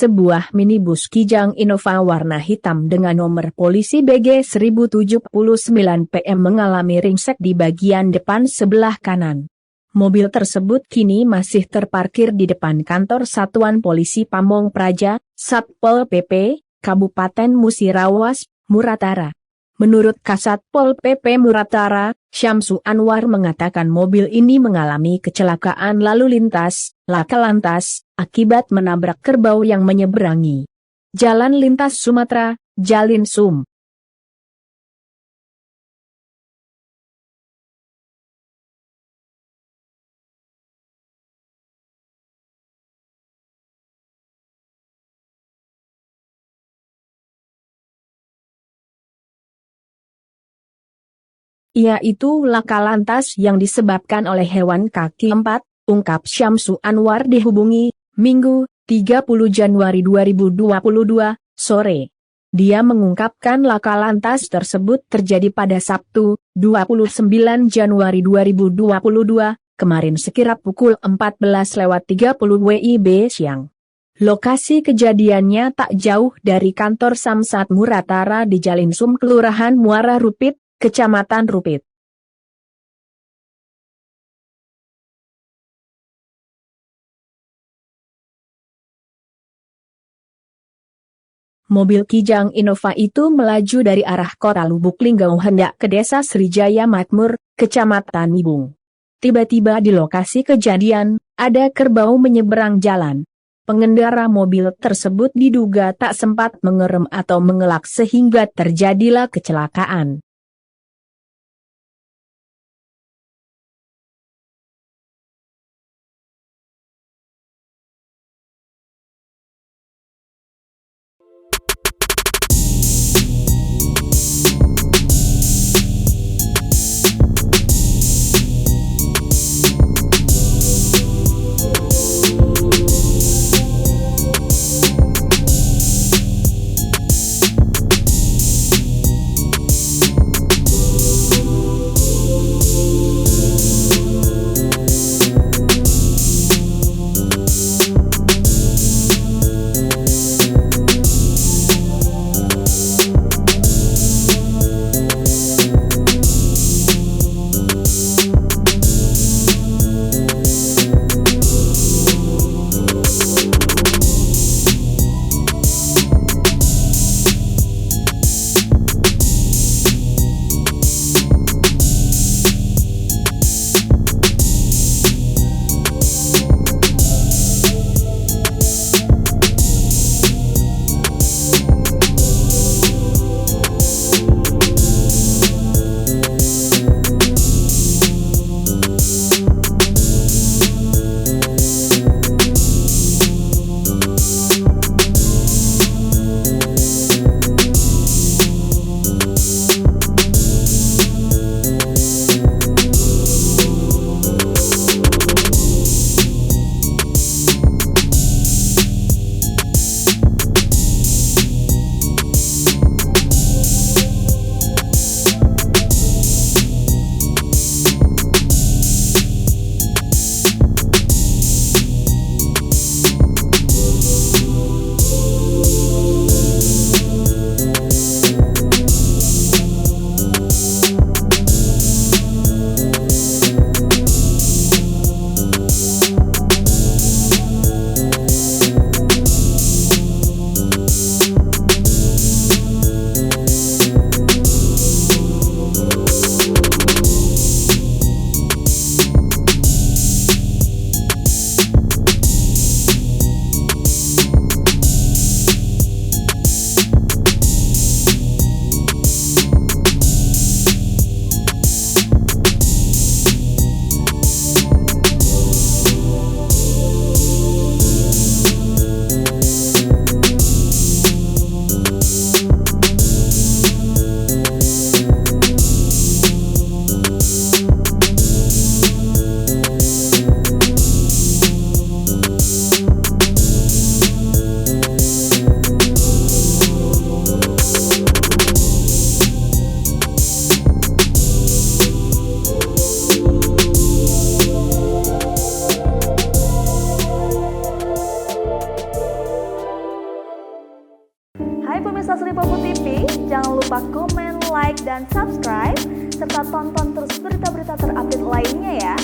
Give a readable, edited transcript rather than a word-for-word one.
Sebuah minibus Kijang Innova warna hitam dengan nomor polisi BG 1079 PM mengalami ringsek di bagian depan sebelah kanan. Mobil tersebut kini masih terparkir di depan kantor Satuan Polisi Pamong Praja, Satpol PP, Kabupaten Musirawas, Muratara. Menurut Kasatpol PP Muratara, Syamsu Anwar mengatakan mobil ini mengalami kecelakaan lalu lintas, laka lantas, akibat menabrak kerbau yang menyeberangi Jalan Lintas Sumatera, Jalinsum. Yaitu laka lantas yang disebabkan oleh hewan kaki 4, ungkap Syamsu Anwar dihubungi, Minggu, 30 Januari 2022, sore. Dia mengungkapkan laka lantas tersebut terjadi pada Sabtu, 29 Januari 2022, kemarin sekira pukul 14.30 WIB siang. Lokasi kejadiannya tak jauh dari kantor Samsat Muratara di Jalinsum Kelurahan Muara Rupit, Kecamatan Rupit. Mobil Kijang Innova itu melaju dari arah kota Lubuk Linggau hendak ke desa Srijaya Makmur, Kecamatan Nibung. Tiba-tiba di lokasi kejadian, ada kerbau menyeberang jalan. Pengendara mobil tersebut diduga tak sempat mengerem atau mengelak sehingga terjadilah kecelakaan. lupa komen, like, dan subscribe, serta tonton terus berita-berita terupdate lainnya ya.